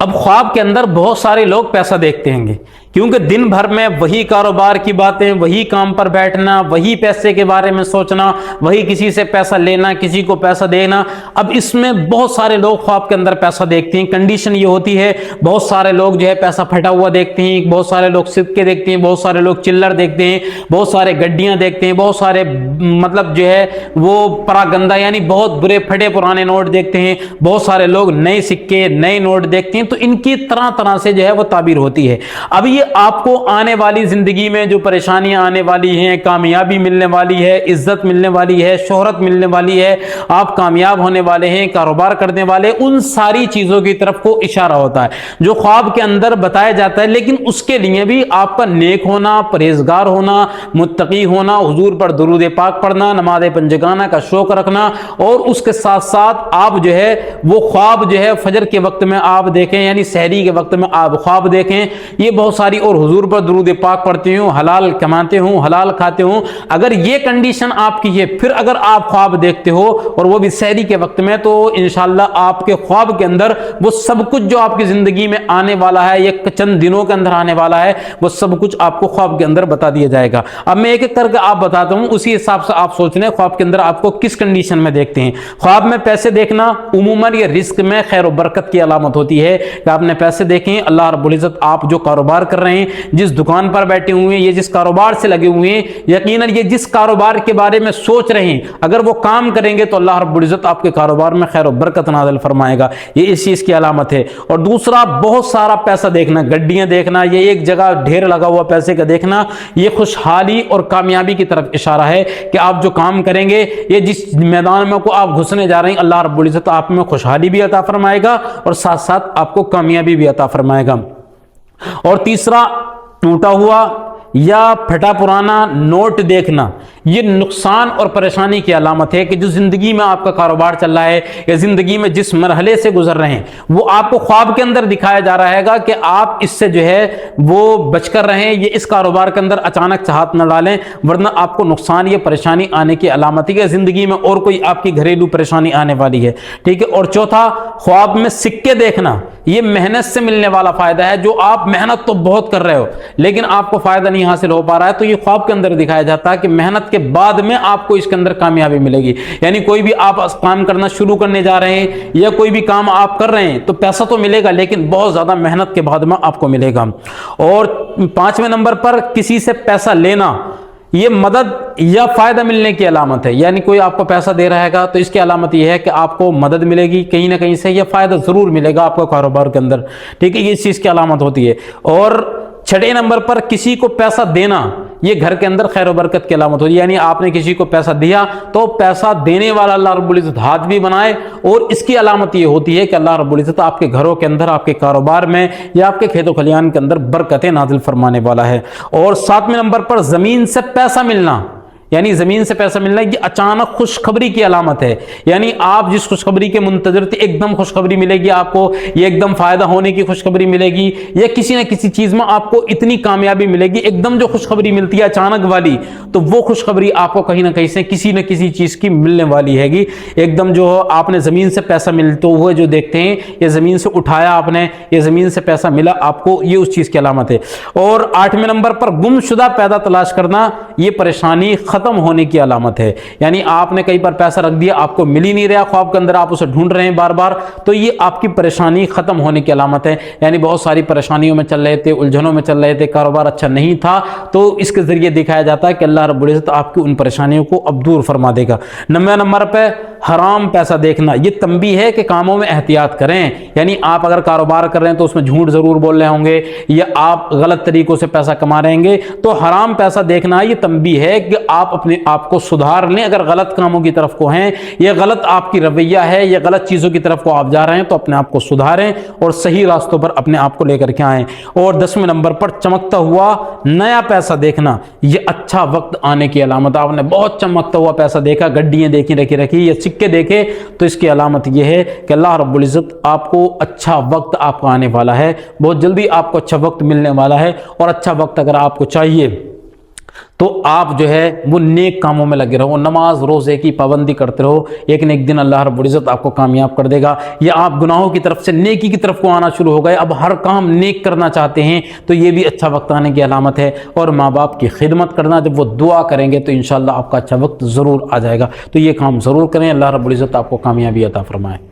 اب خواب کے اندر بہت سارے لوگ پیسہ دیکھتے ہیں، کیونکہ دن بھر میں وہی کاروبار کی باتیں، وہی کام پر بیٹھنا، وہی پیسے کے بارے میں سوچنا، وہی کسی سے پیسہ لینا، کسی کو پیسہ دینا۔ اب اس میں بہت سارے لوگ خواب کے اندر پیسہ دیکھتے ہیں۔ کنڈیشن یہ ہوتی ہے، بہت سارے لوگ جو ہے پیسہ پھٹا ہوا دیکھتے ہیں، بہت سارے لوگ سکے دیکھتے ہیں، بہت سارے لوگ چلر دیکھتے ہیں، بہت سارے گڈیاں دیکھتے ہیں، بہت سارے مطلب جو ہے وہ پراگندہ یعنی بہت برے پھٹے پرانے نوٹ دیکھتے ہیں، بہت سارے لوگ نئے سکے نئے نوٹ دیکھتے ہیں۔ تو ان کی طرح طرح سے جو ہے وہ تعبیر ہوتی ہے۔ اب یہ آپ کو آنے والی زندگی میں جو پریشانیاں آنے والی ہیں، کامیابی ملنے والی ہے، عزت ملنے والی ہے، شہرت ملنے والی ہے، آپ کامیاب ہونے والے ہیں، کاروبار کرنے والے، ان ساری چیزوں کی طرف کو اشارہ ہوتا ہے جو خواب کے اندر بتایا جاتا ہے۔ لیکن اس کے لیے بھی آپ کا نیک ہونا، پرہیزگار ہونا، متقی ہونا، حضور پر درود پاک پڑھنا، نماز پنجگانہ کا شوق رکھنا، اور اس کے ساتھ ساتھ آپ جو ہے وہ خواب جو ہے فجر کے وقت میں آپ دیکھیں، یعنی سحری کے وقت میں آپ خواب دیکھیں، یہ بہت ساری، اور حضور پر درود پاک پڑھتے ہوں، حلال کماتے ہوں، حلال کھاتے ہوں۔ اگر یہ کنڈیشن آپ کی ہے، پھر اگر آپ خواب دیکھتے ہو اور وہ بھی سحری کے وقت میں، تو انشاءاللہ آپ کے خواب کے اندر وہ سب کچھ جو آپ کی زندگی میں آنے والا ہے، یہ چند دنوں کے اندر آنے والا ہے، وہ سب کچھ آپ کو خواب کے اندر بتا دیا جائے گا۔ اب میں ایک ایک کر کے آپ بتاتا ہوں، اسی حساب سے آپ سوچ لیں خواب کے اندر آپ کو کس کنڈیشن میں دیکھتے ہیں۔ خواب میں پیسے دیکھنا عموماً یہ رزق میں خیر و برکت کی علامت ہوتی ہے کہ آپ نے پیسے دیکھیں۔ اللہ رب العزت آپ جو کاروبار کر رہے ہیں، جس دکان پر بیٹھے ہوئے ہیں، یہ جس کاروبار سے لگے ہوئے ہیں، یقیناً یہ جس کاروبار کے بارے میں سوچ رہے ہیں، اگر وہ کام کریں گے تو اللہ رب العزت آپ کے کاروبار میں خیر و برکت نازل فرمائے گا۔ یہ اس چیز کی علامت ہے۔ اور دوسرا، بہت سارا پیسہ دیکھنا، گڈیاں دیکھنا، یہ ایک جگہ ڈھیر لگا ہوا پیسے کا دیکھنا، یہ خوشحالی اور کامیابی کی طرف اشارہ ہے کہ آپ جو کام کریں گے، یہ جس میدان میں کو آپ گھسنے جا رہے ہیں، اللہ رب العزت آپ میں خوشحالی بھی عطا فرمائے گا اور ساتھ ساتھ آپ کو کامیابی بھی عطا فرمائے گا۔ اور تیسرا، ٹوٹا ہوا یا پھٹا پرانا نوٹ دیکھنا، یہ نقصان اور پریشانی کی علامت ہے کہ جو زندگی میں آپ کا کاروبار چل رہا ہے یا زندگی میں جس مرحلے سے گزر رہے ہیں، وہ آپ کو خواب کے اندر دکھایا جا رہا ہے کہ آپ اس سے جو ہے وہ بچ کر رہیں، یہ اس کاروبار کے اندر اچانک سے ہاتھ نہ ڈالیں، ورنہ آپ کو نقصان یا پریشانی آنے کی علامت ہے کہ زندگی میں اور کوئی آپ کی گھریلو پریشانی آنے والی ہے، ٹھیک ہے۔ اور چوتھا، خواب میں سکے دیکھنا، یہ محنت سے ملنے والا فائدہ ہے، جو آپ محنت تو بہت کر رہے ہو لیکن آپ کو فائدہ نہیں حاصل ہو پا رہا ہے، تو یہ خواب کے اندر دکھایا جاتا ہے کہ محنت کے بعد میں آپ کو اس کے اندر کامیابی ملے گی۔ یعنی کوئی بھی آپ کام کرنا شروع کرنے جا رہے ہیں یا کوئی بھی کام آپ کر رہے ہیں تو پیسہ تو ملے گا لیکن بہت زیادہ محنت کے بعد میں آپ کو ملے گا۔ اور 5ویں نمبر پر، کسی سے پیسہ لینا، یہ مدد یا فائدہ ملنے کی علامت ہے۔ یعنی کوئی آپ کو پیسہ دے رہا ہے گا تو اس کی علامت یہ ہے کہ آپ کو مدد ملے گی کہیں نہ کہیں سے، یا فائدہ ضرور ملے گا آپ کو کاروبار کے اندر، ٹھیک ہے، یہ اس چیز کی علامت ہوتی ہے۔ اور 6 نمبر پر، کسی کو پیسہ دینا، یہ گھر کے اندر خیر و برکت کی علامت ہوتی ہے۔ یعنی آپ نے کسی کو پیسہ دیا تو پیسہ دینے والا اللہ رب العزت ہاتھ بھی بنائے، اور اس کی علامت یہ ہوتی ہے کہ اللہ رب العزت آپ کے گھروں کے اندر، آپ کے کاروبار میں یا آپ کے کھیت و کھلیان کے اندر برکتیں نازل فرمانے والا ہے۔ اور 7ویں نمبر پر، زمین سے پیسہ ملنا، یعنی زمین سے پیسہ ملنا، یہ اچانک خوشخبری کی علامت ہے۔ یعنی آپ جس خوشخبری کے منتظر تھے، ایک دم خوشخبری ملے گی آپ کو، یہ ایک دم فائدہ ہونے کی خوشخبری ملے گی، یا کسی نہ کسی چیز میں آپ کو اتنی کامیابی ملے گی، ایک دم جو خوشخبری ملتی ہے اچانک والی، تو وہ خوشخبری آپ کو کہیں نہ کہیں سے کسی نہ کسی چیز کی ملنے والی ہے گی۔ ایک دم جو آپ نے زمین سے پیسہ ملتے ہوئے جو دیکھتے ہیں، یہ زمین سے اٹھایا آپ نے، یہ زمین سے پیسہ ملا آپ کو، یہ اس چیز کی علامت ہے۔ اور 8ویں نمبر پر، گم شدہ پیدا تلاش کرنا، یہ پریشانی ختم ہونے کی علامت ہے۔ یعنی آپ نے کہیں پر پیسہ رکھ دیا، آپ کو مل ہی نہیں رہا، خواب کے اندر آپ اسے ڈھونڈ رہے ہیں بار بار، تو یہ آپ کی پریشانی ختم ہونے کی علامت ہے۔ یعنی بہت ساری پریشانیوں میں چل رہے تھے، الجھنوں میں چل رہے تھے، کاروبار اچھا نہیں تھا، تو اس کے ذریعے دکھایا جاتا ہے کہ اللہ رب العزت آپ کی ان پریشانیوں کو اب دور فرما دے گا۔ 9ویں نمبر پہ، حرام پیسہ دیکھنا، یہ تنبیہ ہے کہ کاموں میں احتیاط کریں۔ یعنی آپ اگر کاروبار کر رہے ہیں تو اس میں جھوٹ ضرور بول رہے ہوں گے، یا آپ غلط طریقوں سے پیسہ کما رہے ہیں، تو حرام پیسہ دیکھنا یہ تنبیہ ہے کہ آپ اپنے آپ کو سدھار لیں۔ اگر غلط کاموں کی طرف کو ہیں، یہ غلط آپ کی رویہ ہے، یہ غلط چیزوں کی طرف کو آپ جا رہے ہیں، تو اپنے آپ کو سدھاریں اور صحیح راستوں پر اپنے آپ کو لے کر کے آئیں۔ اور 10ویں نمبر پر، چمکتا ہوا نیا پیسہ دیکھنا، یہ اچھا وقت آنے کی علامت۔ آپ نے بہت چمکتا ہوا پیسہ دیکھا، گڈیاں دیکھی رکھی یا سکے دیکھے، تو اس کی علامت یہ ہے کہ اللہ رب العزت آپ کو اچھا وقت آپ کا آنے والا ہے، بہت جلدی آپ کو اچھا وقت ملنے والا ہے۔ اور اچھا وقت اگر آپ کو چاہیے تو آپ جو ہے وہ نیک کاموں میں لگے رہو، نماز روزے کی پابندی کرتے رہو، ایک نہ ایک دن اللہ رب العزت آپ کو کامیاب کر دے گا۔ یا آپ گناہوں کی طرف سے نیکی کی طرف کو آنا شروع ہو گئے، اب ہر کام نیک کرنا چاہتے ہیں، تو یہ بھی اچھا وقت آنے کی علامت ہے۔ اور ماں باپ کی خدمت کرنا، جب وہ دعا کریں گے تو انشاءاللہ آپ کا اچھا وقت ضرور آ جائے گا، تو یہ کام ضرور کریں۔ اللہ رب العزت آپ کو کامیابی عطا فرمائے۔